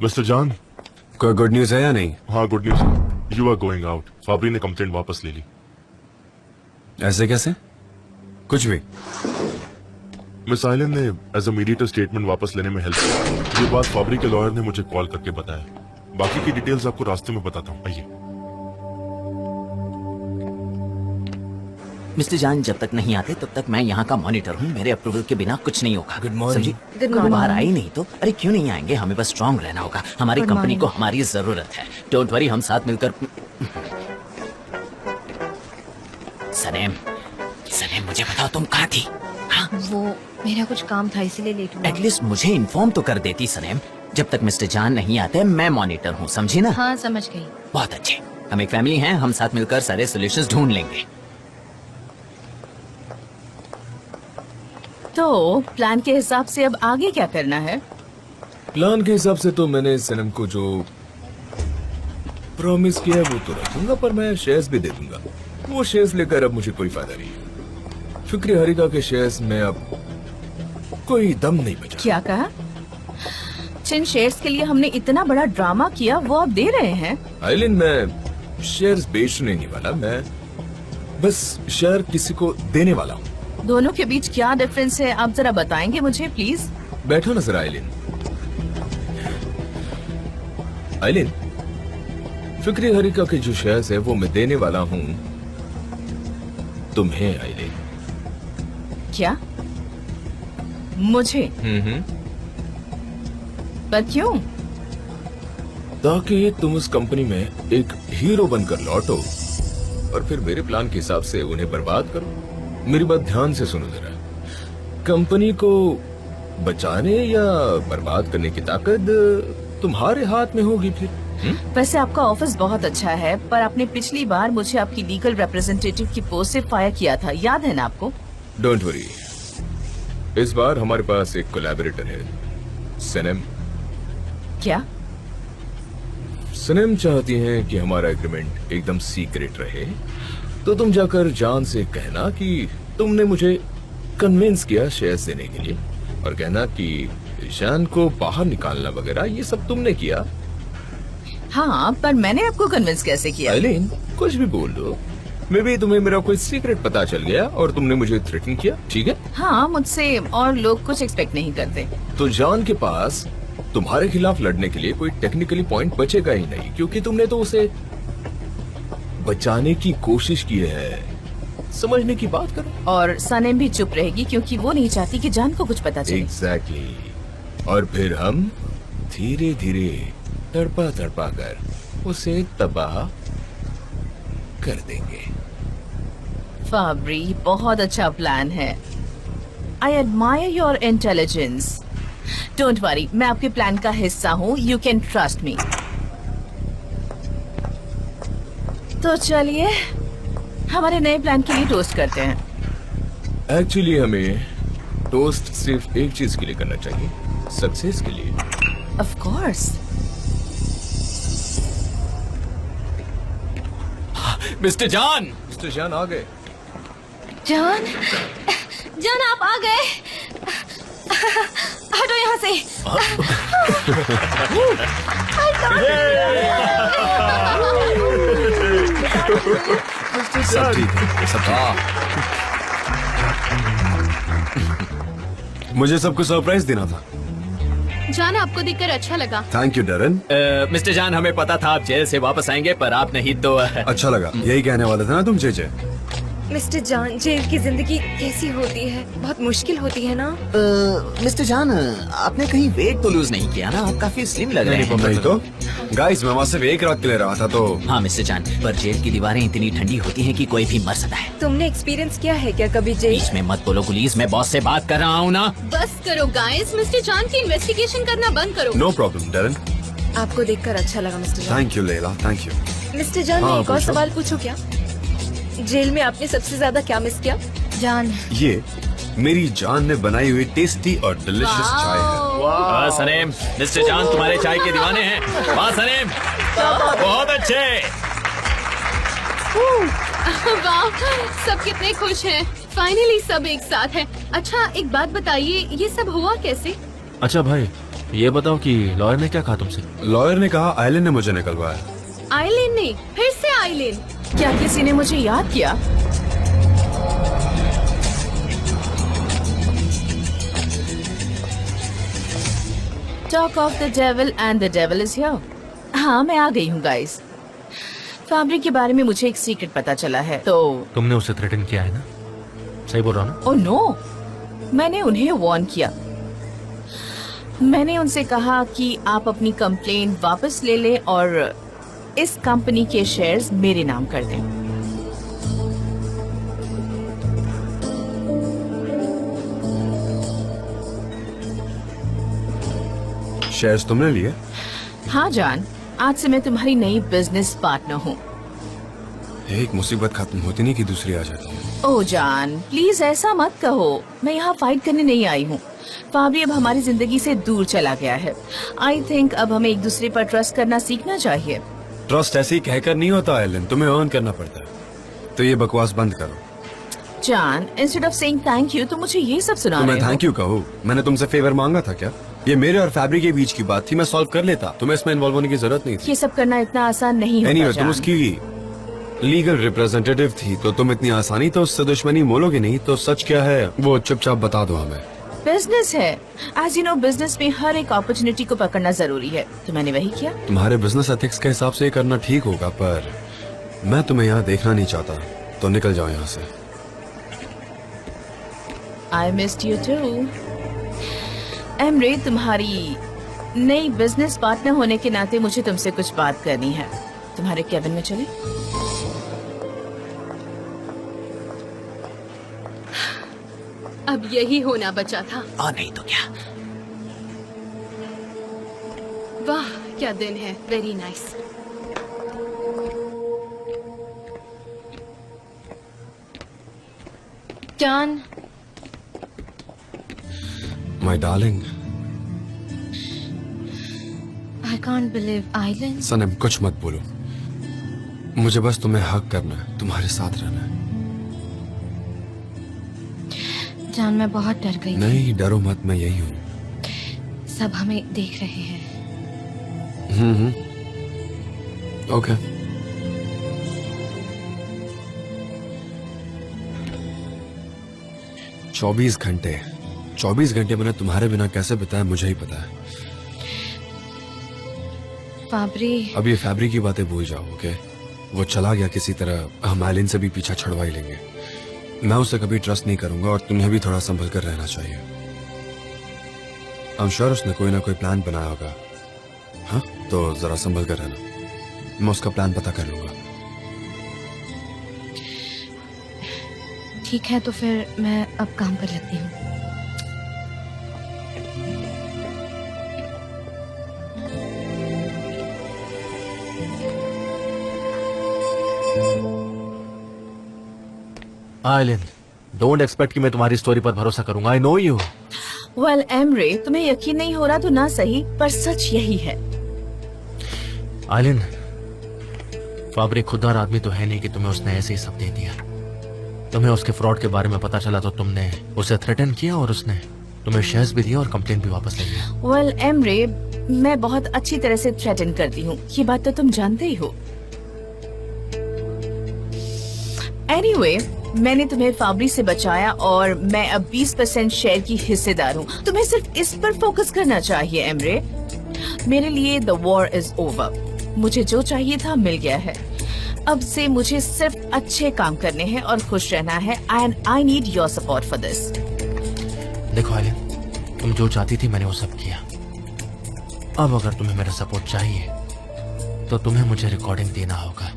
Mister जान, कोई good news है या नहीं? हाँ गुड न्यूज है। You are going out. फाबरी ने कंप्लेंट वापस ले ली। ऐसे कैसे? कुछ भी। मिस आइलैंड ने एज अ मीडिएटर स्टेटमेंट वापस लेने में हेल्प की। ये बात फाबरी के लॉयर ने मुझे कॉल करके बताया। बाकी की डिटेल्स आपको रास्ते में बताता हूँ। आइए। मिस्टर जान जब तक नहीं आते तब तक मैं यहाँ का मॉनिटर हूँ। मेरे अप्रूवल के बिना कुछ नहीं होगा। Good morning. समझी? बाहर आई नहीं तो अरे क्यों नहीं आएंगे? हमें बस स्ट्रांग रहना होगा। हमारी कंपनी को हमारी जरूरत है। डोंट वरी, हम साथ मिलकर। सनेम, सनेम मुझे बताओ तुम कहाँ थी? हाँ? वो मेरा कुछ काम था इसीलिए लेट हुआ। एटलीस्ट मुझे इन्फॉर्म तो कर देती सनेम। जब तक मिस्टर जान नहीं आते मैं मॉनिटर हूँ, समझी ना? हाँ समझ गई। बहुत अच्छे। हम एक फैमिली हैं, हम साथ मिलकर सारे सोल्यूशंस ढूंढ लेंगे। तो प्लान के हिसाब से अब आगे क्या करना है? प्लान के हिसाब से तो मैंने सनम को जो प्रॉमिस किया है वो तो रखूंगा, पर मैं शेयर्स भी दे दूंगा। वो शेयर्स लेकर अब मुझे कोई फायदा नहीं है। फिक्री हरिका के शेयर्स में अब कोई दम नहीं बचा। क्या कहा? जिन शेयर्स के लिए हमने इतना बड़ा ड्रामा किया वो आप दे रहे हैं? आइलिन, मैं शेयर्स बेचने नहीं वाला, मैं बस शेयर किसी को देने वाला हूँ। दोनों के बीच क्या डिफरेंस है आप जरा बताएंगे मुझे प्लीज? बैठो ना जरा आइलिन। आइलिन, फिक्री हरिका के जो शेयर्स है वो मैं देने वाला हूँ तुम्हें आइलिन। क्या? मुझे? पर क्यों? ताकि तुम उस कंपनी में एक हीरो बनकर लौटो और फिर मेरे प्लान के हिसाब से उन्हें बर्बाद करो। मेरी बात ध्यान से सुनो जरा। कंपनी को बचाने या बर्बाद करने की ताकत तुम्हारे हाथ में होगी फिर। वैसे आपका ऑफिस बहुत अच्छा है, पर आपने पिछली बार मुझे आपकी लीगल रिप्रेजेंटेटिव की पोस्ट से फायर किया था, याद है ना आपको? डोंट वरी, इस बार हमारे पास एक कोलैबोरेटर है, सनम। क्या? सनम चाहती हैं कि हमारा एग्रीमेंट एकदम सीक्रेट रहे, तो तुम जाकर जान से कहना कि तुमने मुझे कन्विंस किया शेयर्स देने के लिए, और कहना कि ईशान को बाहर निकालना वगैरह ये सब तुमने किया। हाँ, पर मैंने आपको कन्विंस कैसे किया? आइलिन, कुछ भी बोल दो। मे बी तुम्हें मेरा कोई सीक्रेट पता चल गया और तुमने मुझे थ्रेटन किया, ठीक है? हाँ, मुझसे और लोग कुछ एक्सपेक्ट नहीं करते। तो जान के पास तुम्हारे खिलाफ लड़ने के लिए कोई टेक्निकली पॉइंट बचेगा ही नहीं, क्योंकि तुमने तो उसे बचाने की कोशिश की है। समझने की बात करो। और सनेम भी चुप रहेगी क्योंकि वो नहीं चाहती कि जान को कुछ पता चले। एग्जैक्टली। और फिर हम धीरे धीरे तड़पा तड़पा कर उसे तबाह कर देंगे। फाबरी, बहुत अच्छा प्लान है। I admire your intelligence. Don't worry, मैं आपके प्लान का हिस्सा हूँ। You can trust me. तो चलिए हमारे नए प्लान के लिए टोस्ट करते हैं। एक्चुअली हमें टोस्ट सिर्फ एक चीज के लिए करना चाहिए, सक्सेस के लिए। Of course. मिस्टर जान! मिस्टर जान आ गए। जान, जान आप आ गए। हटो यहाँ से। सब ठीक है, सब ठीक है। मुझे सबको सरप्राइज देना था। जान, आपको देखकर अच्छा लगा। Thank you डरन। मिस्टर जान, हमें पता था आप जेल से वापस आएंगे, पर आप नहीं तो अच्छा लगा, यही कहने वाले थे ना तुम जेजे। मिस्टर जान, जेल की जिंदगी कैसी होती है? बहुत मुश्किल होती है ना? मिस्टर जान, आपने कहीं वेट तो लूज नहीं किया ना? आप काफी स्लिम लग रहे हैं। नहीं तो गाइस, मैं वहाँ सिर्फ एक रात के लिए रहा था तो। हाँ मिस्टर जान, पर जेल की दीवारें इतनी ठंडी होती हैं कि कोई भी मर सकता है। तुमने एक्सपीरियंस किया है क्या कभी जेल? बीच में मत बोलो पुलिस, मैं बॉस से बात कर रहा हूँ ना। बस करो गाइस, मिस्टर जान की इन्वेस्टिगेशन करना बंद करो। नो प्रॉब्लम डरन। आपको देखकर अच्छा लगा मिस्टर जान। थैंक यू लेला, थैंक यू। मिस्टर जान, मैं हाँ, एक और पूछो। सवाल पूछूं क्या? जेल में आपने सबसे ज्यादा क्या मिस किया? जान, ये मेरी जान ने बनाई हुई टेस्टी और डिलिशियस चाय है। सनेम, मिस्टर जान तुम्हारे चाय के दीवाने हैं। वाह सनेम, बहुत अच्छे। वाह, सब कितने खुश हैं। फाइनली सब एक साथ हैं। अच्छा एक बात बताइए, ये सब हुआ कैसे? अच्छा भाई, ये बताओ कि लॉयर ने क्या कहा तुमसे? लॉयर ने कहा आइलिन ने मुझे निकलवाया। आइलिन ने? फिर से आइलिन? क्या किसी ने मुझे याद किया? Talk of the devil and the devil is here. हाँ, मैं आ गई हूँ गाइस। फैब्रिक के बारे में मुझे एक सीक्रेट पता चला है। तो तुमने उसे थ्रेटन किया है ना? सही बोल रहा हूँ ना? ओह नो, मैंने उन्हें वार्न किया। मैंने उनसे कहा कि आप अपनी कंप्लेंट वापस ले लें और इस कंपनी के शेयर्स मेरे नाम कर दें। शेयर्स तुमने लिए? हाँ जान, आज से मैं तुम्हारी नई बिजनेस पार्टनर हूँ। एक मुसीबत खत्म होती नहीं कि दूसरी आ जाती है। ओ जान, प्लीज ऐसा मत कहो। मैं यहाँ फाइट करने नहीं आई हूँ। फाबरी अब हमारी जिंदगी से दूर चला गया है। आई थिंक अब हमें एक दूसरे पर ट्रस्ट करना सीखना चाहिए। ट्रस्ट ऐसे ही कहकर नहीं होता आइलिन, तुम्हें अर्न करना पड़ता है। तो ये बकवास बंद करो। जान, instead of saying thank you, तुम मुझे ये सब सुना तो रहे मैं हो। थैंक यू कहूँ? मैंने तुमसे फेवर मांगा था क्या? ये मेरे और फैब्रिक के बीच की बात थी, मैं सॉल्व कर लेता। तुम्हें इसमें इन्वॉल्व होने की जरूरत नहीं थी। ये सब करना इतना आसान नहीं होता एनीवे, जान। तुम उसकी लीगल रिप्रेजेंटेटिव थी, तो तुम इतनी आसानी तो उससे दुश्मनी मोलोगे नहीं। तो सच क्या है वो चुपचाप बता दो हमें। बिजनेस है, एज यू नो, बिजनेस में हर एक अपॉर्चुनिटी को पकड़ना जरूरी है। तो मैंने वही किया। तुम्हारे बिजनेस एथिक्स के हिसाब से ये करना ठीक होगा, पर मैं तुम्हें यहाँ देखना नहीं चाहता। तो निकल जाओ यहाँ से। I missed you too. Emre, तुम्हारी नई बिजनेस पार्टनर होने के नाते मुझे तुमसे कुछ बात करनी है। तुम्हारे केबिन में चले? अब यही होना बचा था। और नहीं तो क्या। वाह क्या दिन है, very nice. John, my darling. I can't believe आइलिन। सनम, कुछ मत बोलो। मुझे बस तुम्हें हक करना है, तुम्हारे साथ रहना है। जान, मैं बहुत डर गई। नहीं डरो मत, मैं यही हूँ। सब हमें देख रहे हैं। ओके। चौबीस घंटे मैंने तुम्हारे बिना कैसे बिताया मुझे ही पता है। फाबरी, अब ये फैब्रिक की बातें भूल जाओ, ओके? वो चला गया किसी तरह, हम आइलिन से भी पीछा छुड़वा ही लेंगे। मैं उसे कभी ट्रस्ट नहीं करूंगा और तुम्हें भी थोड़ा संभल कर रहना चाहिए। आई एम श्योर उसने कोई ना कोई प्लान बनाया होगा। हाँ, तो जरा संभल कर रहना। मैं उसका प्लान पता कर लूंगा। ठीक है, तो फिर मैं अब काम पर लगती हूँ। आइलिन, डोंट एक्सपेक्ट कि मैं तुम्हारी स्टोरी पर भरोसा करूंगा। I know you. Well Emre, तुम्हें यकीन नहीं हो रहा तो ना सही, पर सच यही है। आइलिन, फाब्रिक खुददार आदमी तो है नहीं कि तुम्हें उसने ऐसे ही सब दे दिया। तुम्हें उसके फ्रॉड के बारे में पता चला तो तुमने उसे थ्रेटन किया और उसने तुम्हें शेयर्स भी दिया और कंप्लेंट भी वापस ले लिया। वेल एमरे, मैं बहुत अच्छी तरह से थ्रेटन करती हूँ, ये बात तो तुम जानते ही हो। एनीवे, मैंने तुम्हें फाबरी से बचाया और मैं अब 20% शेयर की हिस्सेदार हूँ। तुम्हें सिर्फ इस पर फोकस करना चाहिए एमरे। मेरे लिए द वॉर इज ओवर। मुझे जो चाहिए था मिल गया है। अब से मुझे सिर्फ अच्छे काम करने हैं और खुश रहना है, and I need your support for this. देखो आइलिन, तुम जो चाहती थी मैंने वो सब किया। अब अगर तुम्हें मेरा सपोर्ट चाहिए तो तुम्हें मुझे रिकॉर्डिंग देना होगा।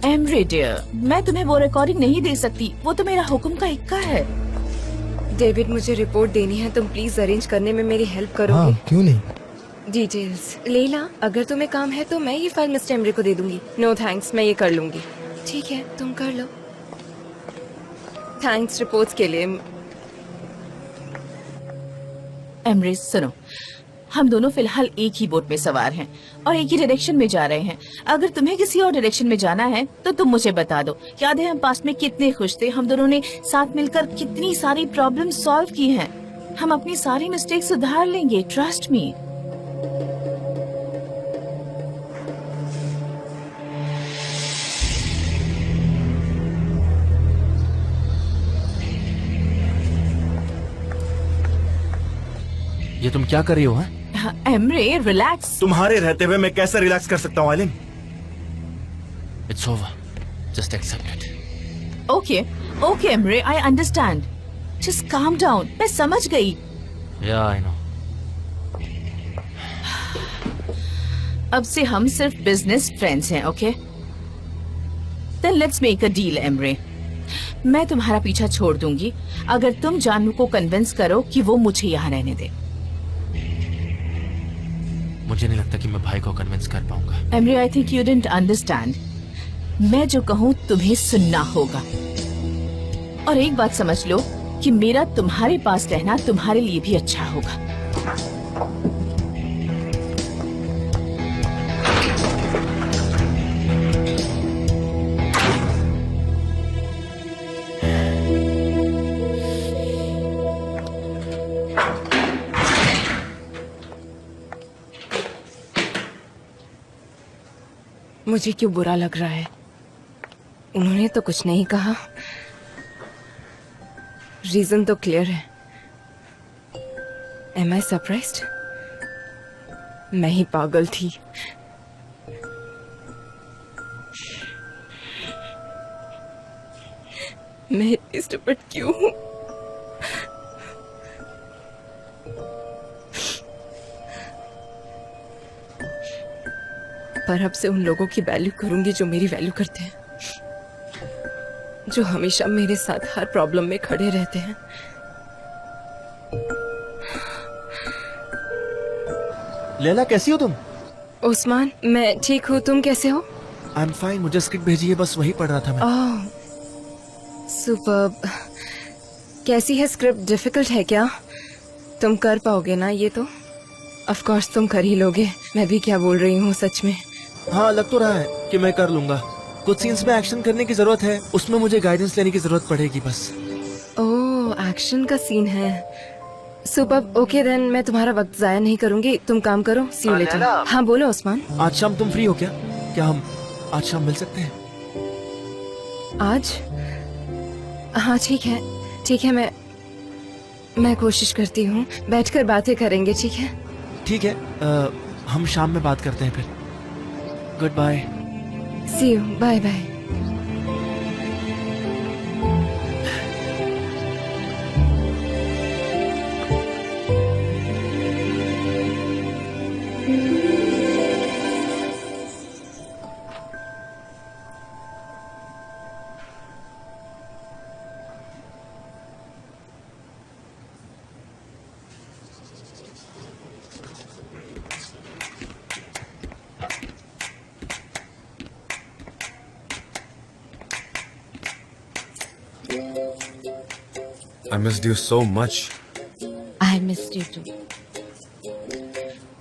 एमरे डियर, मैं तुम्हें वो रिकॉर्डिंग नहीं दे सकती, वो तो मेरा हुक्म का हिक्का है। डेविड, मुझे रिपोर्ट देनी है, तुम प्लीज अरेंज करने में मेरी हेल्प करोगे? क्यों नहीं? डिटेल्स। लेला, अगर तुम्हें काम है तो मैं ये फाइल मिस्टर एमरे को दे दूंगी। नो थैंक्स, मैं ये कर लूंगी। ठीक है, तुम कर लो। थैंक्स रिपोर्ट्स के लिए। एमरे सुनो, हम दोनों फिलहाल एक ही बोट में सवार हैं और एक ही डायरेक्शन में जा रहे हैं। अगर तुम्हें किसी और डायरेक्शन में जाना है तो तुम मुझे बता दो। याद है हम पास्ट में कितने खुश थे, हम दोनों ने साथ मिलकर कितनी सारी प्रॉब्लम सॉल्व की हैं। हम अपनी सारी मिस्टेक सुधार लेंगे, ट्रस्ट मी। ये तुम क्या कर रही हो? एमरे रिलैक्स। तुम्हारे रहते हुए मैं कैसे रिलैक्स कर सकता हूँ आइलिन? It's over, just accept it. Okay एमरे, I understand. Just calm down. मैं समझ गई। या आई नो। अब से हम सिर्फ बिजनेस फ्रेंड्स हैं, okay? Then let's make a deal Emre. मैं तुम्हारा पीछा छोड़ दूंगी अगर तुम जानू को कन्विंस करो कि वो मुझे यहाँ रहने दे। मुझे नहीं लगता कि मैं भाई को कन्विंस कर पाऊंगा। Emre, I think you didn't understand. मैं जो कहूँ तुम्हें सुनना होगा। और एक बात समझ लो कि मेरा तुम्हारे पास रहना तुम्हारे लिए भी अच्छा होगा। मुझे क्यों बुरा लग रहा है? उन्होंने तो कुछ नहीं कहा। रीजन तो क्लियर है। एम आई सरप्राइज्ड? मैं ही पागल थी। मैं इतनी स्टूपिड क्यों हूं? पर अब से उन लोगों की वैल्यू करूंगी जो मेरी वैल्यू करते हैं, जो हमेशा मेरे साथ हर प्रॉब्लम में खड़े रहते हैं। लैला कैसी हो तुम? उस्मान, मैं ठीक हूँ, तुम कैसे हो? I am fine. मुझे स्क्रिप्ट भेजी है, बस वही पढ़ रहा था मैं। ओह, सुपर्ब। कैसी है स्क्रिप्ट? डिफिकल्ट है क्या? तुम कर पाओगे ना ये तो? ऑफ कोर्स तुम कर ही लोगे। मैं भी क्या बोल रही हूँ सच में। हाँ, लग तो रहा है कि मैं कर लूंगा। कुछ सीन्स में एक्शन करने की जरूरत है, उसमें मुझे गाइडेंस लेने की जरूरत पड़ेगी बस। ओह, एक्शन का सीन है। सुपर्ब। ओके देन, मैं तुम्हारा वक्त जाया नहीं करूंगी। तुम काम करो। सी यू लेटर। हाँ बोलो उस्मान। आज शाम तुम फ्री हो क्या? क्या हम आज शाम मिल सकते हैं? आज? हाँ ठीक है, ठीक है। मैं कोशिश करती हूँ। बैठकर बातें करेंगे, ठीक है? ठीक है, हम शाम में बात करते हैं फिर। Goodbye. See you. Bye bye. I missed you so much. I missed you too.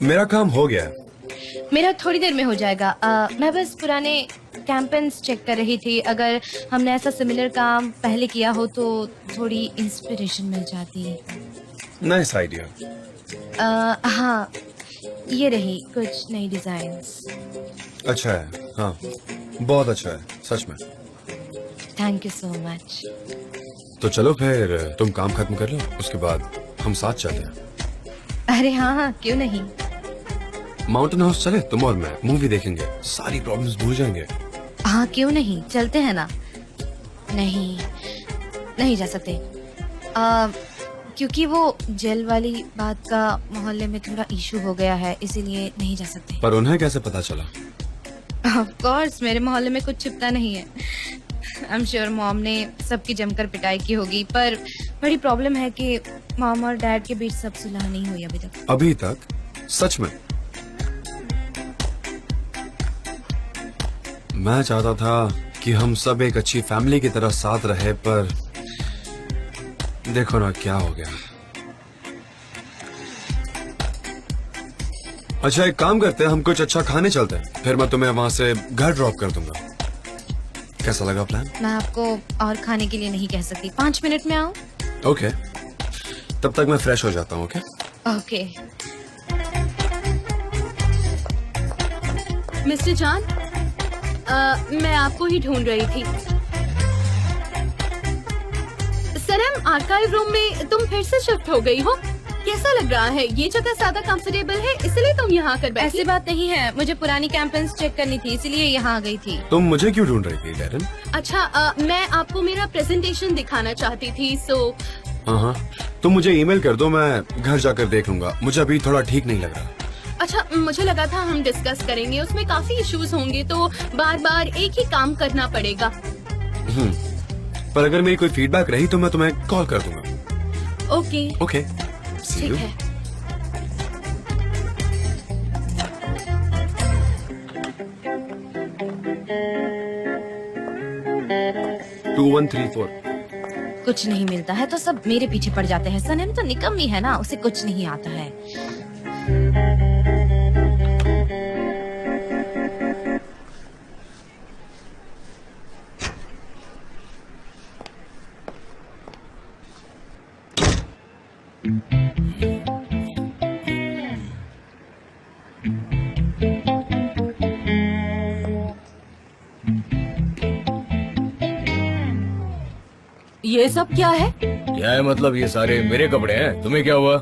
मेरा काम हो गया है। मेरा थोड़ी देर में हो जाएगा। मैं बस पुराने कैंपेन्स चेक कर रही थी। अगर हमने ऐसा सिमिलर काम पहले किया हो तो थोड़ी इंस्पिरेशन मिल जाती है। Nice idea. हाँ, ये रही कुछ नई डिजाइन्स। अच्छा है, हाँ बहुत अच्छा है सच में। Thank you so much. तो चलो फिर तुम काम खत्म कर लो, उसके बाद हम साथ चलते हैं। अरे हाँ हाँ, क्यों नहीं। माउंटेन हाउस चले, तुम और मैं मूवी देखेंगे, सारी प्रॉब्लम्स भूल जाएंगे। हाँ क्यों नहीं, चलते हैं ना। नहीं, नहीं जा सकते। क्योंकि वो जेल वाली बात का मोहल्ले में थोड़ा इशू हो गया है, इसीलिए नहीं जा सकते। पर उन्हें कैसे पता चला? ऑफ कोर्स मेरे मोहल्ले में कुछ छिपता नहीं है। आई एम श्योर मॉम ने सबकी जमकर पिटाई की होगी, पर बड़ी प्रॉब्लम है कि मॉम और डैड के बीच सब सुलह नहीं हुई अभी तक। अभी तक? सच में? मैं चाहता था कि हम सब एक अच्छी फैमिली की तरह साथ रहे, पर देखो ना क्या हो गया। अच्छा एक काम करते हैं, हम कुछ अच्छा खाने चलते हैं, फिर मैं तुम्हें वहां से घर ड्रॉप कर दूंगा। कैसा लगा प्लान? मैं आपको और खाने के लिए नहीं कह सकती। 5 मिनट में आओ। ओके, तब तक मैं फ्रेश हो जाता हूँ। Okay okay. मिस्टर जॉन, मैं आपको ही ढूंढ रही थी। सर, आर्काइव रूम में तुम फिर से शिफ्ट हो गई हो। कैसा लग रहा है? ये जगह ज्यादा कंफर्टेबल है इसलिए तुम यहाँ आकर बैठी? ऐसी बात नहीं है, मुझे पुरानी कैंपेन्स चेक करनी थी इसलिए यहाँ आ गई थी। तुम मुझे क्यों ढूंढ रही थी डैरन? अच्छा मैं आपको मेरा प्रेजेंटेशन दिखाना चाहती थी हाँ, तुम मुझे ईमेल कर दो, मैं घर जाकर देख लूंगा। मुझे अभी थोड़ा ठीक नहीं लग रहा। अच्छा मुझे लगा था हम डिस्कस करेंगे, उसमें काफी इश्यूज होंगे तो बार बार एक ही काम करना पड़ेगा। पर अगर मेरी कोई फीडबैक रही तो मैं तुम्हें कॉल कर दूंगा। ओके ओके, see ठीक you. है। 2134। कुछ नहीं मिलता है तो सब मेरे पीछे पड़ जाते हैं। सनम तो निकम्मी है ना, उसे कुछ नहीं आता है। ये सब क्या है? क्या है मतलब? ये सारे मेरे कपड़े हैं, तुम्हें क्या हुआ?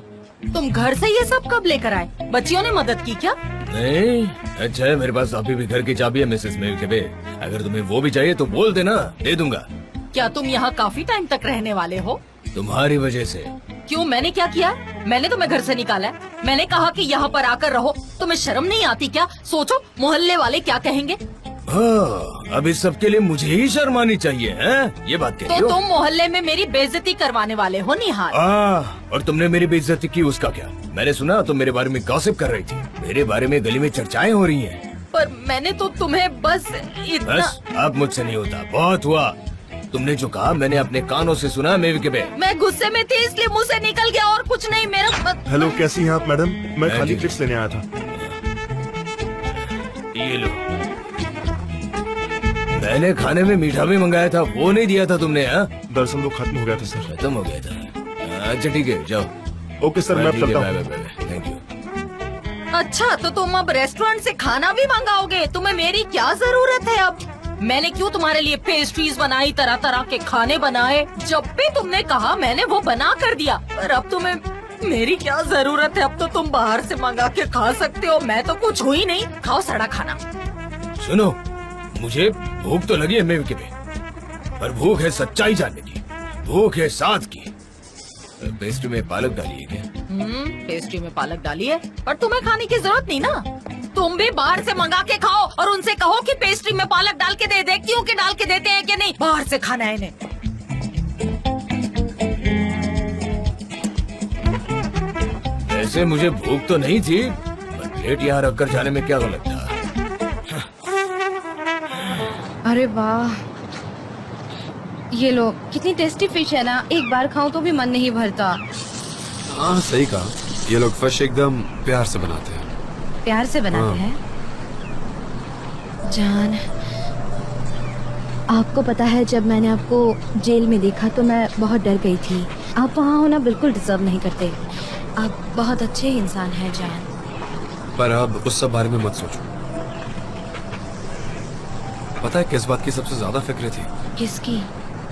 तुम घर से ये सब कब लेकर आए? बच्चियों ने मदद की क्या? नहीं, अच्छा है मेरे पास अभी भी घर की चाबी है मिसेस मेलकेबे। अगर तुम्हें वो भी चाहिए तो बोल देना, दे दूंगा। क्या तुम यहाँ काफी टाइम तक रहने वाले हो? तुम्हारी वजह से। क्यों, मैंने क्या किया? मैंने तुम्हें घर से निकाला है। मैंने कहा कि यहाँ पर आकर रहो। तुम्हें शर्म नहीं आती क्या? सोचो मोहल्ले वाले क्या कहेंगे। हाँ, अब इस सब के लिए मुझे ही शर्मानी चाहिए हैं? ये बात कह रही तो हो? तुम मोहल्ले में मेरी बेइज्जती करवाने वाले हो निहाल। और तुमने मेरी बेइज्जती की, उसका क्या? मैंने सुना तुम मेरे बारे में गॉसिप कर रही थी। मेरे बारे में गली में चर्चाएं हो रही हैं। पर मैंने तो तुम्हें बस इतना। बस अब मुझसे नहीं होता, बहुत हुआ। तुमने जो कहा मैंने अपने कानों से सुना। मेलकेबे, मैं गुस्से में थी इसलिए मुंह से निकल गया और कुछ नहीं। मेरा हेलो, कैसी हैं आप मैडम? मैं खाली ठीक। चिप्स लेने आया था। ये लो। मैंने खाने में मीठा भी मंगाया था, वो नहीं दिया था तुमने? हाँ, दरअसल वो खत्म हो गया था सर। खत्म हो गया था। अच्छा ठीक है, जाओ। ओके सर, मैं अब ठीक है, चलता बाय हूँ। Bye bye, thank you. अच्छा तो तुम अब रेस्टोरेंट से खाना भी मंगाओगे? तुम्हें मेरी क्या जरूरत है अब? मैंने क्यों तुम्हारे लिए पेस्ट्रीज बनाई, तरह तरह के खाने बनाए? जब भी तुमने कहा मैंने वो बना कर दिया। पर अब तुम्हें मेरी क्या जरूरत है? अब तो तुम बाहर से मंगा के खा सकते हो। मैं तो कुछ हुई नहीं। खाओ सड़ा खाना। सुनो, मुझे भूख तो लगी है मेलकेबे, पर भूख है सच्चाई जानने की, भूख है साथ की। पेस्ट्री में पालक डाली है क्या? पेस्ट्री में पालक डाली है, पर तुम्हें खाने की जरूरत नहीं ना। तुम भी बाहर से मंगा के खाओ और उनसे कहो कि पेस्ट्री में पालक डाल के दे। देखती हूँ कि डाल के देते हैं कि नहीं। बाहर से खाना है इन्हें। वैसे मुझे भूख तो नहीं थी, पर प्लेट यहाँ रखकर जाने में क्या गलत था? अरे वाह, ये लो, कितनी टेस्टी फिश है ना। एक बार खाऊं तो भी मन नहीं भरता। हाँ सही कहा, ये लोग फिश एकदम प्यार से बनाते हैं। प्यार से बनाते हैं। जान, आपको पता है जब मैंने आपको जेल में देखा तो मैं बहुत डर गई थी। आप वहाँ होना बिल्कुल डिजर्व नहीं करते। आप बहुत अच्छे इंसान हैं जान। पर अब उस सब बारे में मत सोचो। पता है किस बात की सबसे ज्यादा फिक्र थी? किसकी?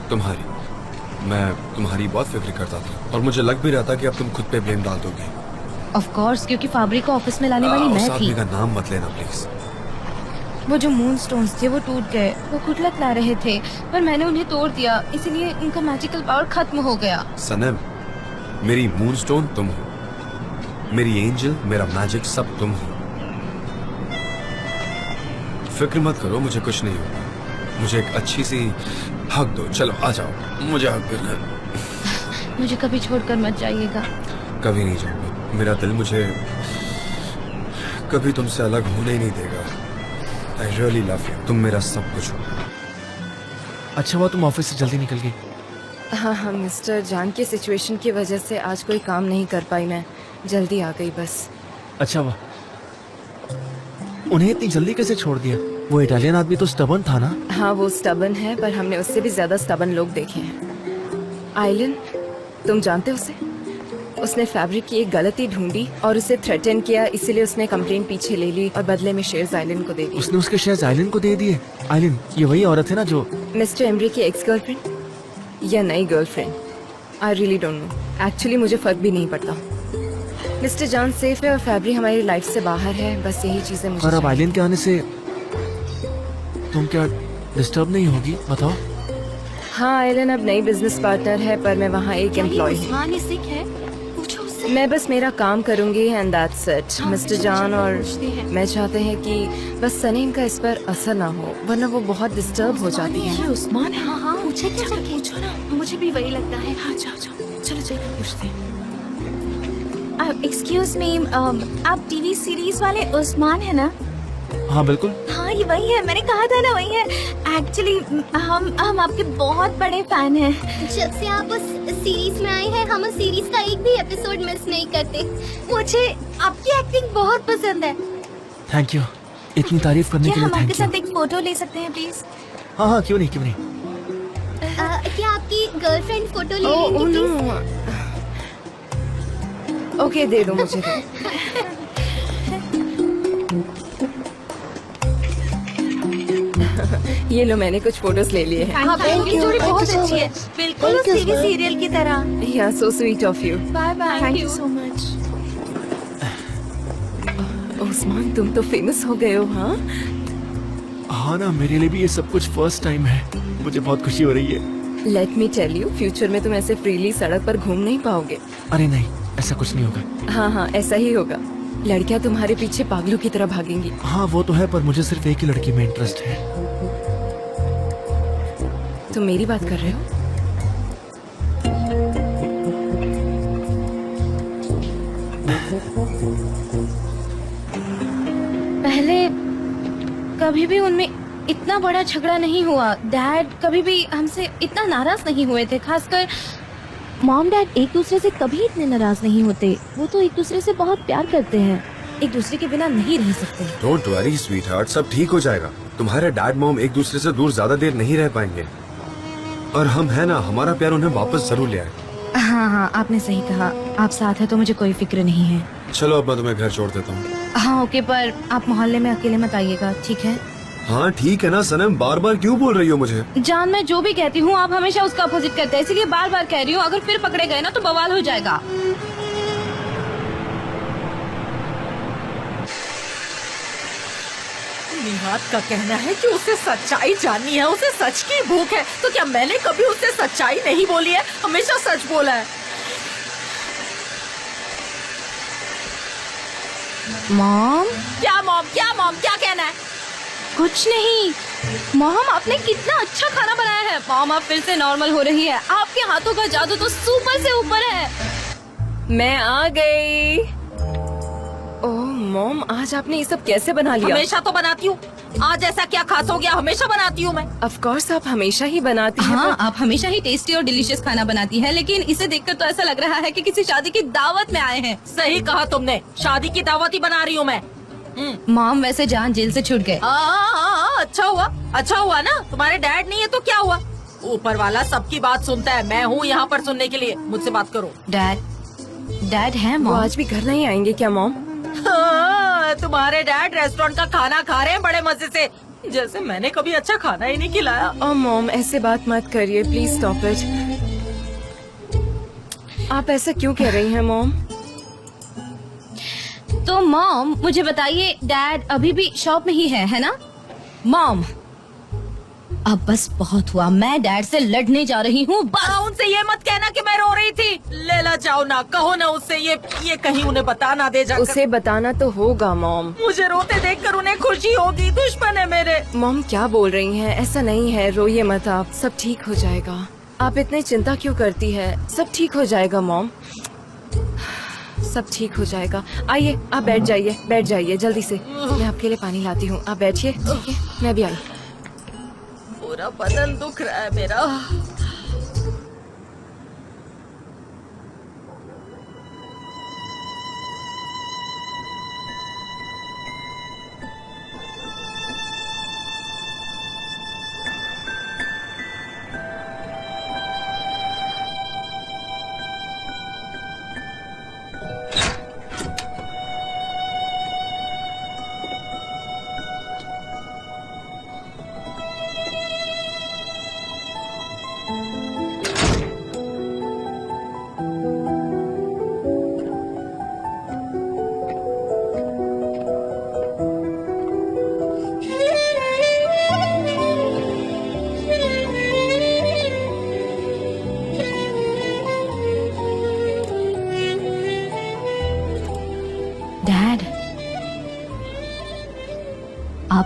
तुम्हारी। मैं तुम्हारी बहुत फिक्र करता था और मुझे लग भी रहा था कि अब तुम खुद पे ब्लेम डाल दोगे। ऑफ कोर्स, क्योंकि फाब्रिक को ऑफिस में लाने वाली उस मैं आदमी थी। का नाम मत लेना प्लीज। वो जो मून स्टोन्स थे वो टूट गए। वो गुडलक ला रहे थे पर मैंने उन्हें तोड़ दिया, इसीलिए उनका मैजिकल पावर खत्म हो गया। सनम, मेरी मूनस्टोन तुम हो, मेरी एंजल, मेरा मैजिक सब तुम हो। फिक्र मत करो, मुझे कुछ नहीं होगा। मुझे एक अच्छी सी हक दो। चलो आ जाओ, मुझे हक देना है। मुझे कभी छोड़कर मत जाइएगा। कभी नहीं जाऊंगा। मेरा दिल मुझे कभी तुमसे अलग होने ही नहीं देगा। I really love you. तुम मेरा सब कुछ हो। अच्छा हुआ तुम ऑफिस से जल्दी निकल गई। हाँ हाँ मिस्टर जान की सिचुएशन की वजह से आज कोई काम नहीं कर पाई। मैं जल्दी आ गई बस। अच्छा हुआ। उन्हें इतनी जल्दी कैसे छोड़ दिया? वो इटालियन आदमी तो स्टबर्न था ना? हाँ वो स्टबर्न है, पर हमने उससे भी ज्यादा स्टबर्न लोग देखे हैं। आइलन, तुम जानते हो उसे? उसने फैब्रिक की एक गलती ढूंढी और उसे थ्रेटन किया, इसीलिए उसने कंप्लेन पीछे ले ली और बदले में शेयर्स आइलन को दे दी। उसने उसके शेयर्स आइलन को दे दिए? आइलन ये वही औरत है ना जो मिस्टर एम्ब्री की एक्स गर्लफ्रेंड या नई girlfriend? I really don't know. Actually मुझे फर्क भी नहीं पड़ता। मिस्टर जॉन सेफ है और फैब्री हमारी लाइफ से बाहर है, बस यही चीजें मुझे और अब चाहिए। आइलिन के आने से तुम क्या डिस्टर्ब नहीं होगी, बताओ। हाँ, आइलन अब नई बिजनेस पार्टनर है, पर मैं वहाँ एक एम्प्लॉय हूँ। उस्मान सिक है, पूछो उससे। मैं बस मेरा काम करूंगी एंड दैट्स इट। हाँ, मिस्टर चलो, जॉन चलो, और पूछते हैं। मैं चाहते हैं कि बस सनीम का इस पर असर ना हो, वरना वो बहुत डिस्टर्ब हो जाती है। ये उस्मान है। हाँ हाँ पूछे क्या जाके? पूछो ना। मुझे भी वही लगता है। हाँ जाओ जाओ, चलो चलो पूछते हैं। एक्सक्यूज मी, आप टीवी सीरीज वाले उस्मान है ना? हाँ बिल्कुल। हाँ ये वही है, मैंने कहा था ना वही है। एक्चुअली हम आपके बहुत बड़े फैन हैं। जब से आप उस सीरीज में आए हैं हम उस सीरीज का एक भी एपिसोड मिस नहीं करते। मुझे आपकी एक्टिंग बहुत पसंद है। थैंक यू, इतनी तारीफ करने क्या के लिए हम आपके थैंक यू। साथ एक फोटो ले सकते हैं प्लीज? हाँ हाँ, क्यों नहीं क्यों नहीं। क्या आपकी गर्लफ्रेंड फोटो ले ओह लेंगी प्लीज? नो, ओके दे दो मुझे तो। ये लो, मैंने कुछ फोटोज ले लिए हैं। हाँ, आपकी जोड़ी बहुत अच्छी है, बिल्कुल उस टीवी सीरियल की तरह। या so sweet of you. Bye bye, thank you so much. Usman, तुम तो फेमस हो गए हो। हाँ, हाँ ना, मेरे लिए भी ये सब कुछ फर्स्ट टाइम है, मुझे बहुत खुशी हो रही है। Let me tell you, future में तुम ऐसे फ्रीली सड़क पर घूम नहीं पाओगे। अरे नहीं, ऐसा कुछ नहीं होगा। हाँ हाँ, ऐसा ही होगा। लड़कियां तुम्हारे पीछे पागलों की तरह भागेंगी। हाँ वो तो है, पर मुझे सिर्फ एक ही लड़की में इंटरेस्ट है। तुम मेरी बात कर रहे हो? पहले कभी भी उनमें इतना बड़ा झगड़ा नहीं हुआ। डैड कभी भी हमसे इतना नाराज नहीं हुए थे, खासकर मॉम डैड एक दूसरे से कभी इतने नाराज नहीं होते। वो तो एक दूसरे से बहुत प्यार करते हैं, एक दूसरे के बिना नहीं रह सकते। डोंट वरी स्वीटहार्ट, सब ठीक हो जाएगा। तुम्हारे डैड मॉम एक दूसरे से दूर ज्यादा देर नहीं रह पाएंगे, और हम है ना, हमारा प्यार उन्हें वापस जरूर ले आए। हाँ हाँ, आपने सही कहा। आप साथ है तो मुझे कोई फिक्र नहीं है। चलो अब मैं तुम्हें घर छोड़ देता हूँ। हाँ ओके, पर आप मोहल्ले में अकेले मत आइएगा, ठीक है? हाँ ठीक है ना सनम, बार बार क्यों बोल रही हो मुझे? जान, मैं जो भी कहती हूँ आप हमेशा उसका अपोजिट करते हैं, इसलिए बार बार कह रही हूँ। अगर फिर पकड़े गए ना तो बवाल हो जाएगा। निहाद का कहना है कि उसे सच्चाई जाननी है, उसे सच की भूख है। तो क्या मैंने कभी उसे सच्चाई नहीं बोली है? हमेशा सच बोला है। मॉम, क्या मॉम, क्या मॉम, क्या कहना है? कुछ नहीं। मॉम, आपने कितना अच्छा खाना बनाया है। मॉम, आप फिर से नॉर्मल हो रही है। आपके हाथों का जादू तो सुपर से ऊपर है। मैं आ गई। ओह मॉम, आज आपने ये सब कैसे बना लिया? हमेशा तो बनाती हूँ, आज ऐसा क्या खास हो गया? हमेशा बनाती हूँ मैं। ऑफ कोर्स आप हमेशा ही बनाती हैं। हाँ, आप हमेशा ही टेस्टी और डिलीशियस खाना बनाती हैं, लेकिन इसे देखकर तो ऐसा लग रहा है कि किसी शादी की दावत में आए हैं। सही कहा तुमने, शादी की दावत ही बना रही हूँ मैं। मॉम, वैसे जान जेल से छूट गए। अच्छा हुआ ना। तुम्हारे डैड नहीं है तो क्या हुआ? ऊपर वाला सबकी बात सुनता है, मैं हूँ यहाँ पर सुनने के लिए। मुझसे बात करो। डैड है वो मॉम? आज भी घर नहीं आएंगे क्या मॉम? हाँ, तुम्हारे डैड रेस्टोरेंट का खाना खा रहे हैं बड़े मजे से, जैसे मैंने कभी अच्छा खाना ही नहीं खिलाया। ओह मॉम, ऐसे बात मत करिए, प्लीज स्टॉप इट। आप ऐसा क्यों कह रही हैं मॉम? तो मॉम मुझे बताइए, डैड अभी भी शॉप में ही है ना? मॉम, अब बस बहुत हुआ, मैं डैड से लड़ने जा रही हूँ। उनसे ये मत कहना कि मैं रो रही थी। लेला जाओ ना, कहो ना उससे ये कहीं उन्हें बता ना दे जाकर। उसे बताना तो होगा मॉम। मुझे रोते देखकर उन्हें खुशी होगी, दुश्मन है मेरे। मॉम क्या बोल रही हैं? ऐसा नहीं है, रोइए मत आप, सब ठीक हो जाएगा। आप इतनी चिंता क्यों करती है? सब ठीक हो जाएगा मॉम, सब ठीक हो जाएगा। आइए आप बैठ जाइए जल्दी से। मैं आपके लिए पानी लाती हूँ, आप बैठिए। ठीक है, मैं भी आई। पूरा बदन दुख रहा है मेरा।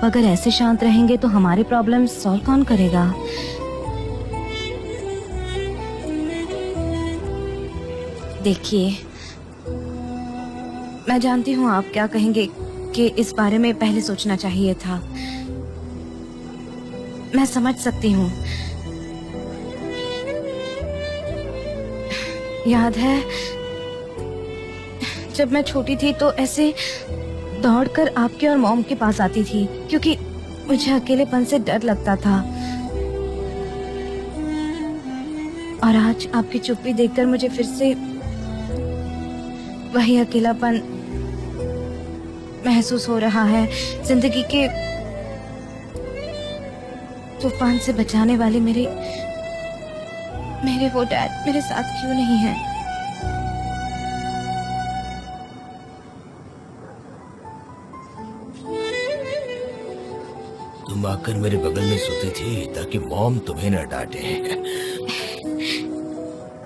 आप अगर ऐसे शांत रहेंगे तो हमारे प्रॉब्लम सॉल्व कौन करेगा? देखिए, मैं जानती हूँ आप क्या कहेंगे कि इस बारे में पहले सोचना चाहिए था। मैं समझ सकती हूँ। याद है जब मैं छोटी थी तो ऐसे दौड़कर आपके और मॉम के पास आती थी क्योंकि मुझे अकेलेपन से डर लगता था। और आज आपकी चुप्पी देखकर मुझे फिर से वही अकेलापन महसूस हो रहा है। जिंदगी के तूफान से बचाने वाले मेरे वो डैड मेरे साथ क्यों नहीं है? तुम आकर मेरे बगल में सोती थी ताकि मॉम तुम्हें न डांटे।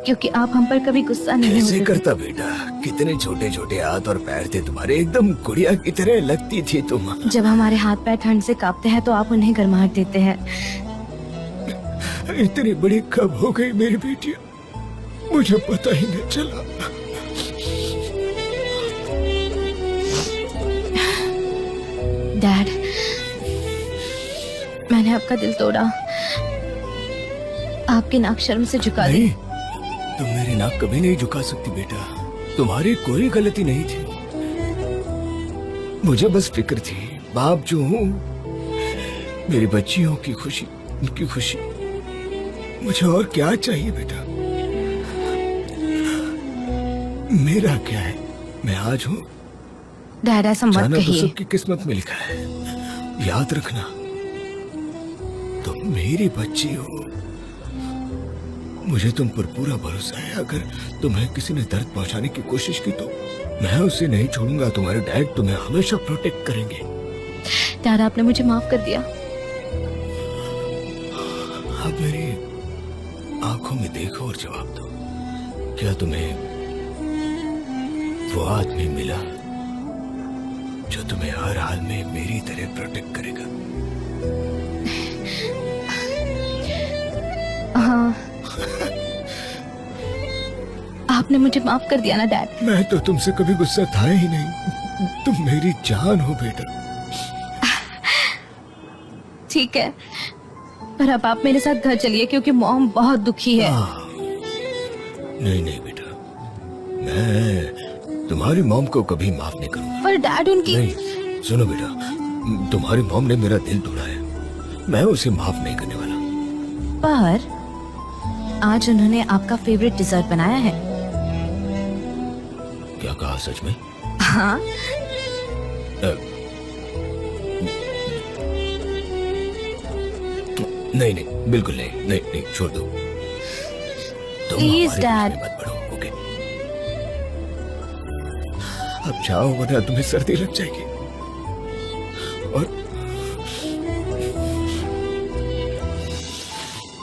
क्योंकि आप हम पर कभी गुस्सा नहीं कैसे होते। करता बेटा, कितने छोटे छोटे हाथ और पैर थे तुम्हारे, एकदम गुड़िया की तरह लगती थी तुम। जब हमारे हाथ पैर ठंड से कांपते हैं तो आप उन्हें गर्माहट देते हैं। इतनी बड़ी कब हो गई मेरी बेटिया, मुझे पता ही नहीं चला। डैड, मैंने आपका दिल तोड़ा, आपकी नाक शर्म से झुका दी। नहीं, तुम मेरी नाक कभी नहीं झुका सकती बेटा, तुम्हारी कोई गलती नहीं थी। मुझे बस फिक्र थी, बाप जो हूँ, मेरी बच्चियों की खुशी, उनकी खुशी, मुझे और क्या चाहिए बेटा? मेरा क्या है, मैं आज हूँ। डैड ऐसा मत जाना तो कहिए। सबकी किस्मत में लिखा है, याद रखना, तुम मेरी बच्ची हो, मुझे तुम पर पूरा भरोसा है। अगर तुम्हें किसी ने दर्द पहुंचाने की कोशिश की तो मैं उसे नहीं छोड़ूंगा। तुम्हारे डैड तुम्हें हमेशा प्रोटेक्ट करेंगे। डैड, आपने मुझे माफ कर दिया। अब मेरी आंखों में देखो और जवाब दो, क्या तुम्हें वो आदमी मिला जो तुम्हें हर हाल में मेरी तरह प्रोटेक्ट करेगा? हाँ, आपने मुझे माफ कर दिया ना डैड? मैं तो तुमसे कभी गुस्सा था ही नहीं, तुम मेरी जान हो बेटा। ठीक है, पर अब आप मेरे साथ घर चलिए क्योंकि मॉम बहुत दुखी है। नहीं नहीं बेटा, मैं तुम्हारी मॉम को कभी माफ नहीं करूंगा। पर डैड, उनकी नहीं, सुनो बेटा, तुम्हारी मॉम ने मेरा दिल तोड़ा है, मैं उसे माफ नहीं करने वाला। पर आज उन्होंने आपका फेवरेट डिजर्ट बनाया है। क्या कहा, सच में? हाँ। नहीं नहीं, बिल्कुल नहीं, नहीं नहीं, छोड़ दो। तुम प्लीज हमारे डैड। बीच में मत पड़ो, ओके? अब जाओ वरना तुम्हें सर्दी लग जाएगी।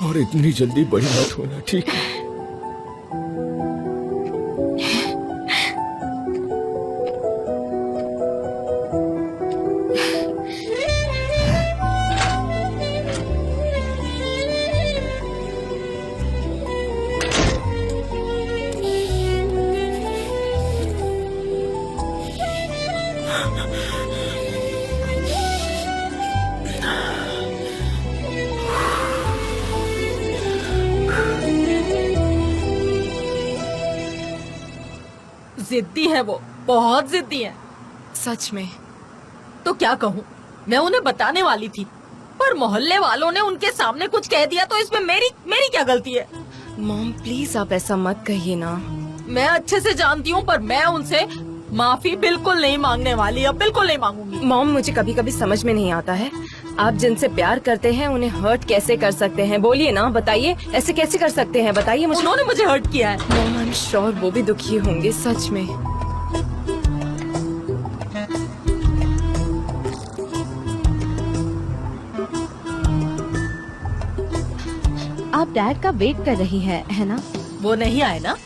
और इतनी जल्दी बड़ी मत होना, ठीक है? जिद्दी है वो, बहुत जिद्दी है। सच में? तो क्या कहूँ, मैं उन्हें बताने वाली थी पर मोहल्ले वालों ने उनके सामने कुछ कह दिया तो इसमें मेरी क्या गलती है? मॉम प्लीज आप ऐसा मत कहिए ना। मैं अच्छे से जानती हूँ पर मैं उनसे माफी बिल्कुल नहीं मांगने वाली, अब बिल्कुल नहीं मांगूंगी। मॉम मुझे कभी कभी समझ में नहीं आता है, आप जिनसे प्यार करते हैं उन्हें हर्ट कैसे कर सकते हैं? बोलिए ना, बताइए, ऐसे कैसे कर सकते हैं? बताइए मुझे। उन्होंने मुझे हर्ट किया है। मॉम आई एम श्योर वो भी दुखी होंगे, सच में। आप डैड का वेट कर रही है ना? वो नहीं आए ना?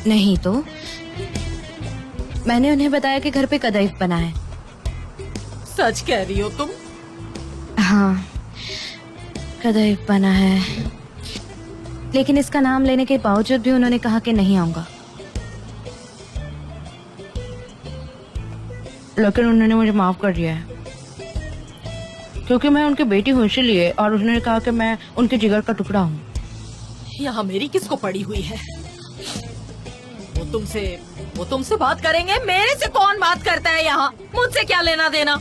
नहीं तो मैंने उन्हें बताया कि घर पे कदाइफ बना है। सच कह रही हो तुम? हाँ, कदर बना है, लेकिन इसका नाम लेने के बावजूद भी उन्होंने कहा कि नहीं आऊंगा। लेकिन उन्होंने मुझे माफ कर दिया है, क्योंकि मैं उनकी बेटी हूँ इसीलिए, और उन्होंने कहा कि मैं उनके जिगर का टुकड़ा हूँ। यहाँ मेरी किसको पड़ी हुई है? वो तुमसे बात करेंगे, मेरे से कौन बात करता है यहाँ? मुझसे क्या लेना देना?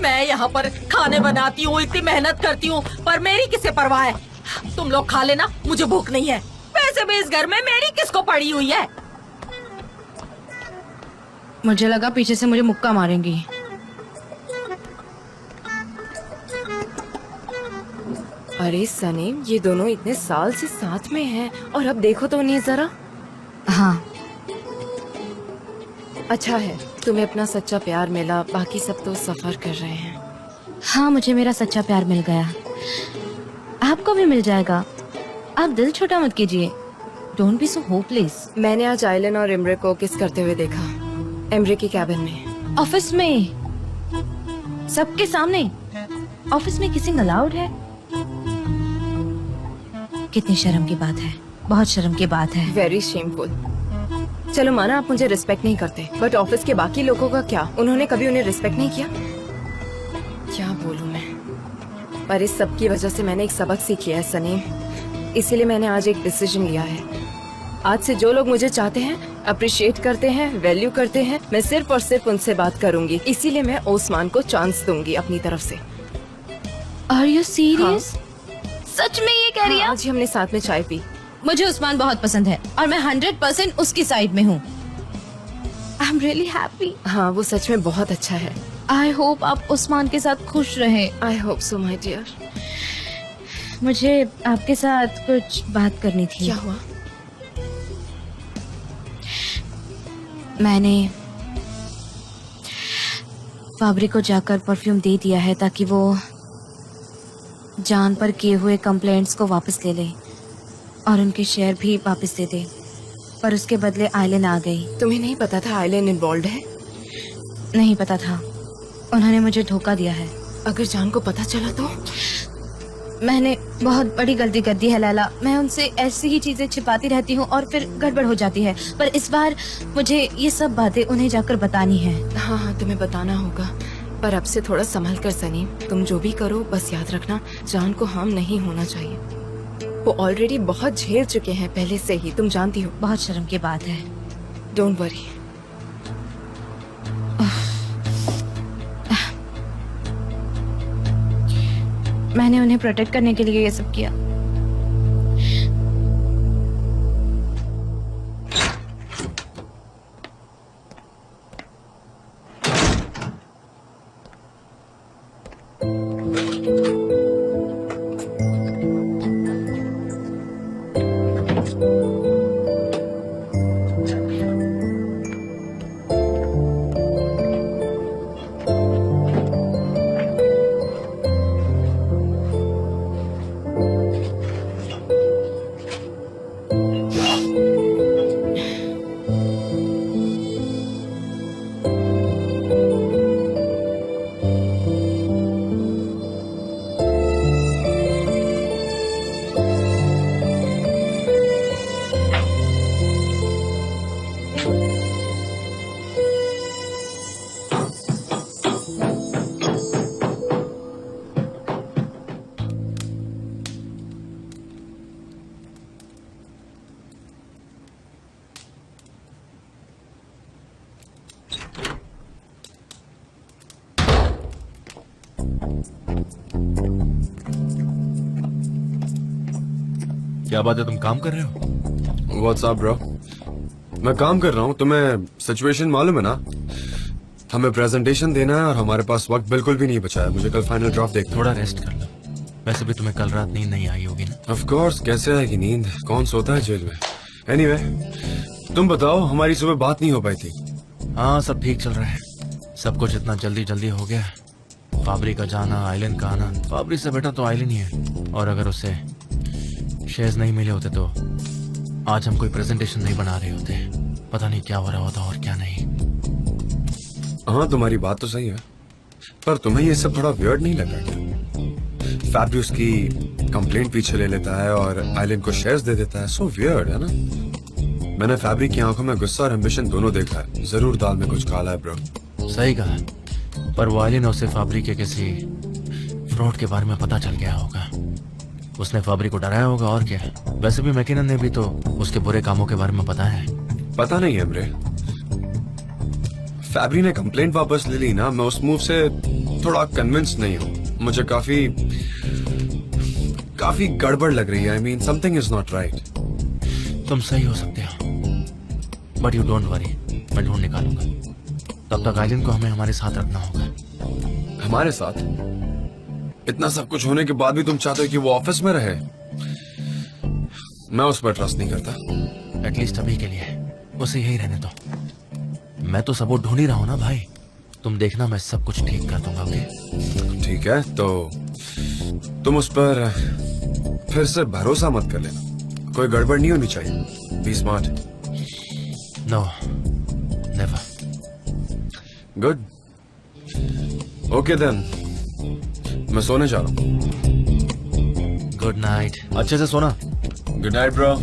मैं यहाँ पर खाने बनाती हूँ, इतनी मेहनत करती हूँ, पर मेरी किसे परवाह है? तुम लोग खा लेना, मुझे भूख नहीं है। वैसे भी इस घर में मेरी किसको पड़ी हुई है? मुझे लगा पीछे से मुझे मुक्का मारेंगी। अरे सनीम, ये दोनों इतने साल से साथ में हैं और अब देखो तो उन्हें जरा। हाँ, अच्छा है तुम्हें अपना सच्चा प्यार मिला, बाकी सब तो सफर कर रहे हैं। हाँ, मुझे मेरा सच्चा प्यार मिल गया, आपको भी मिल जाएगा। आप दिल छोटा मत कीजिए, डोंट बी सो होपलेस। मैंने आज आइलन और इमरे को किस करते हुए देखा, इमरे की कैबिन में। ऑफिस में? सबके सामने? ऑफिस में किसिंग अलाउड है? कितनी शर्म की बात है, बहुत शर्म की बात है। Very shameful. चलो माना आप मुझे रिस्पेक्ट नहीं करते, बट ऑफिस के बाकी लोगों का क्या? उन्होंने कभी उन्हें रिस्पेक्ट नहीं किया? क्या बोलूं मैं, पर इस सब की वजह से मैंने एक सबक सीख लिया है सनीम, इसीलिए मैंने आज एक डिसीजन लिया है। आज से जो लोग मुझे चाहते हैं, अप्रिशिएट करते हैं, वैल्यू करते हैं, मैं सिर्फ और सिर्फ उनसे बात करूंगी। इसीलिए मैं ओस्मान को चांस दूंगी अपनी तरफ से। Are you serious? सच में ये कह रही है? आज ही हमने साथ में चाय पी। मुझे उस्मान बहुत पसंद है और मैं 100% उसकी साइड में हूँ। I am really happy. हाँ, वो सच में बहुत अच्छा है। आई होप आप उस्मान के साथ खुश रहे। I hope so my dear. मुझे आपके साथ कुछ बात करनी थी। क्या हुआ? मैंने फाबरी को जाकर परफ्यूम दे दिया है ताकि वो जान पर किए हुए कंप्लेंट्स को वापस ले ले और उनके शेयर भी वापस दे दे, पर उसके बदले आइलन आ गई। तुम्हें नहीं पता था आइलन इन्वॉल्व है? नहीं पता था, उन्होंने मुझे धोखा दिया है। अगर जान को पता चला तो? मैंने बहुत बड़ी गलती कर दी है लैला, मैं उनसे ऐसी ही चीजें छिपाती रहती हूँ और फिर गड़बड़ हो जाती है, पर इस बार मुझे ये सब बातें उन्हें जाकर बतानी है। हाँ हाँ, तुम्हें बताना होगा, पर अब से थोड़ा संभल कर सनीम। तुम जो भी करो बस याद रखना, जान को हार्म नहीं होना चाहिए। वो ऑलरेडी बहुत झेल चुके हैं पहले से ही, तुम जानती हो। बहुत शर्म की बात है। Don't worry. मैंने उन्हें प्रोटेक्ट करने के लिए ये सब किया। क्या बात है, तुम काम कर रहे हो? What's up bro? मैं काम कर रहा हूँ। तुम्हें सिचुएशन मालूम है ना? हमें प्रेजेंटेशन देना है और हमारे पास वक्त बिल्कुल भी नहीं बचा है। मुझे कल फाइनल ड्राफ्ट देखना। थोड़ा रेस्ट कर लो। वैसे भी तुम्हें कल रात नींद नहीं आई होगी ना? ऑफ कोर्स, कैसे आएगी नींद? कौन सोता है जेल में? एनीवे, तुम बताओ, हमारी सुबह बात नहीं हो पाई थी। हाँ, सब ठीक चल रहा है। सब कुछ इतना जल्दी जल्दी हो गया। फाबरी का जाना, आइलन का आना। फाबरी से बेटा तो आइलन ही है, और अगर उसे शेयर्स नहीं मिले होते तो आज हम कोई प्रेजेंटेशन नहीं बना रहे होते। पता नहीं क्या हो रहा होता और क्या नहीं। हाँ, तुम्हारी बात तो सही है। पर तुम्हें ये सब थोड़ा वियर्ड नहीं लगा क्या? फैब्री उसकी कंप्लेंट पीछे ले लेता है और आइलिन को शेयर्स दे देता है। सो वियर्ड है ना? मैंने फैब्री की आंखों में गुस्सा और एम्बिशन दोनों देखा है। जरूर दाल में कुछ काला है ब्रो। सही कहा, पर वो आइलिन और उसे फैब्री के किसी फ्रॉड के बारे में पता चल गया होगा। उसने फैब्री को डराया होगा और क्या। वैसे भी मैकिनन ने भी तो उसके बुरे कामों के बारे में बताया है। पता नहीं है एमरे, फैब्री ने कंप्लेंट वापस ले ली ना, मैं उस मूव से थोड़ा कन्विंस नहीं हूँ। मुझे काफी गड़बड़ लग रही है। I mean something is not right. तुम सही हो सकते हो, बट यू डोंट वरी, मैं ढूंढ निकालूंगा। तब तक आइलिन को हमें हमारे साथ रखना होगा। हमारे साथ? इतना सब कुछ होने के बाद भी तुम चाहते हो कि वो ऑफिस में रहे? मैं उस पर ट्रस्ट नहीं करता। एटलीस्ट अभी के लिए उसे यही रहने दो। मैं तो सपोर्ट ढूंढ ही रहा हूँ ना भाई। तुम देखना, मैं सब कुछ ठीक कर दूंगा। ओके ठीक है, तो तुम उस पर फिर से भरोसा मत कर लेना। कोई गड़बड़ नहीं होनी चाहिए। Be smart. No, never. Good. Okay then, मैं सोने जा रहा हूँ। Good night. अच्छे से सोना। Good night bro.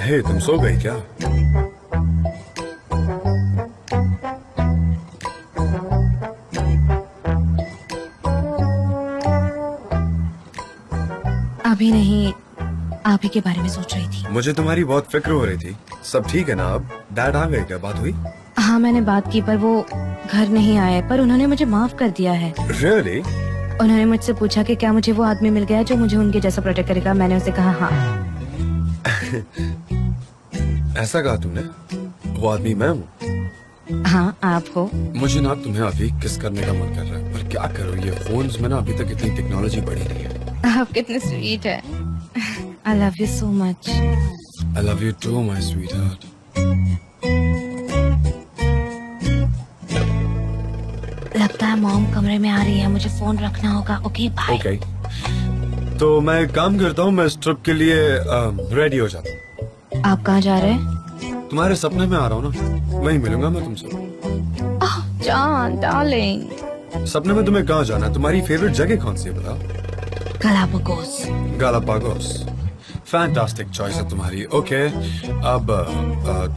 हे, तुम सो गई क्या? अभी नहीं, आप ही के बारे में सोच रही थी। मुझे तुम्हारी बहुत फिक्र हो रही थी। सब ठीक है ना अब? डैड आ गए क्या? बात हुई? हाँ, मैंने बात की, पर वो घर नहीं आए, पर उन्होंने मुझे माफ कर दिया है। Really? उन्होंने मुझसे पूछा कि क्या मुझे वो आदमी मिल गया जो मुझे उनके जैसा प्रोटेक्ट करेगा। मैंने उसे कहा हाँ। ऐसा कहा तुमने? वो आदमी मैं हूँ? हाँ, आप हो। मुझे ना तुम्हें अभी किस करने का मन कर रहा है, पर क्या करो, ये फोन्स में ना अभी तक इतनी टेक्नोलॉजी बढ़ी नहीं है। आप कितने स्वीट है। I love you so much. I love you too my sweetheart. लगता है मॉम कमरे में आ रही है, मुझे फोन रखना होगा। Okay bye. ओके, तो मैं एक काम करता हूँ, मैं इस ट्रिप के लिए रेडी हो जाता हूँ। आप कहाँ जा रहे हैं? तुम्हारे सपने में आ रहा हूँ ना, वहीं मिलूंगा मैं तुमसे। John darling. सपने में तुम्हें कहाँ जाना है? तुम्हारी फेवरेट जगह कौन सी है बताओ? गालापागोस। गालापागोस, फैंटास्टिक चॉइस है तुम्हारी। ओके, अब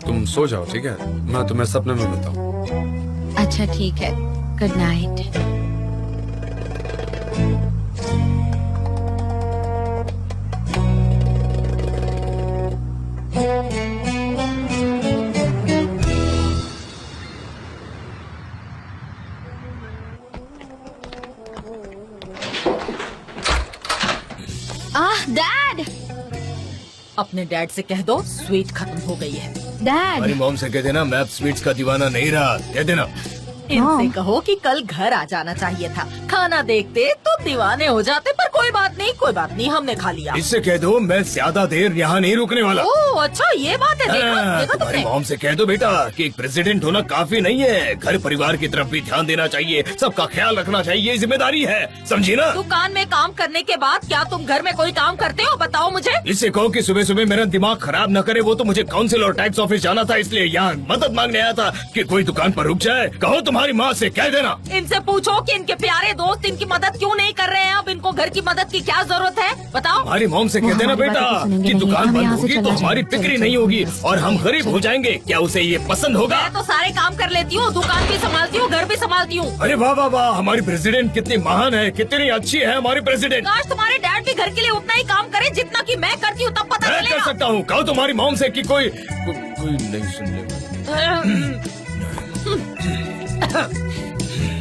तुम सो जाओ, ठीक है? मैं तुम्हें सपने में मिलता हूँ। अच्छा ठीक है, गुड नाइट। डैड, अपने डैड से कह दो स्वीट खत्म हो गई है। हमारी डैड, मॉम से कह देना मैं अब स्वीट्स का दीवाना नहीं रहा। कह देना। इनसे कहो कि कल घर आ जाना चाहिए था। खाना देखते तो दीवाने हो जाते, पर कोई बात नहीं, हमने खा लिया। इससे कह दो मैं ज्यादा देर यहाँ नहीं रुकने वाला। ओह अच्छा, ये बात है। देखा तुम्हारी तुमने? मॉम से कह दो बेटा कि एक प्रेसिडेंट होना काफी नहीं है, घर परिवार की तरफ भी ध्यान देना चाहिए, सबका ख्याल रखना चाहिए, जिम्मेदारी है, समझी ना? दुकान में काम करने के बाद क्या तुम घर में कोई काम करते हो? बताओ मुझे। इससे कहो कि सुबह सुबह मेरा दिमाग खराब न करे। वो तो मुझे काउंसिल और टैक्स ऑफिस जाना था, इसलिए यहाँ मदद मांगने आया था कि कोई दुकान पर रुक जाए। कहो तुम्हारी माँ से कह देना। इनसे पूछो कि इनके प्यारे दोस्त इनकी मदद क्यों नहीं कर रहे हैं। अब इनको घर की मदद की क्या जरूरत है, बताओ। हमारी मॉम से कह देना बेटा कि दुकान बंद होगी तो हमारी बिक्री नहीं होगी और हम गरीब हो जाएंगे। क्या उसे ये पसंद होगा? मैं तो सारे काम कर लेती हूँ, दुकान भी संभालती हूँ, घर भी संभालती हूँ। अरे वाह वाह वाह, हमारी प्रेसिडेंट कितनी महान है, कितनी अच्छी है हमारी प्रेसिडेंट। काश तुम्हारे डैड भी घर के लिए उतना ही काम करे जितना कि मैं करती हूँ, तब पता मैं चलेगा। कर सकता हूँ। कहो तुम्हारी मॉम से कि कोई नहीं सुनने वाला।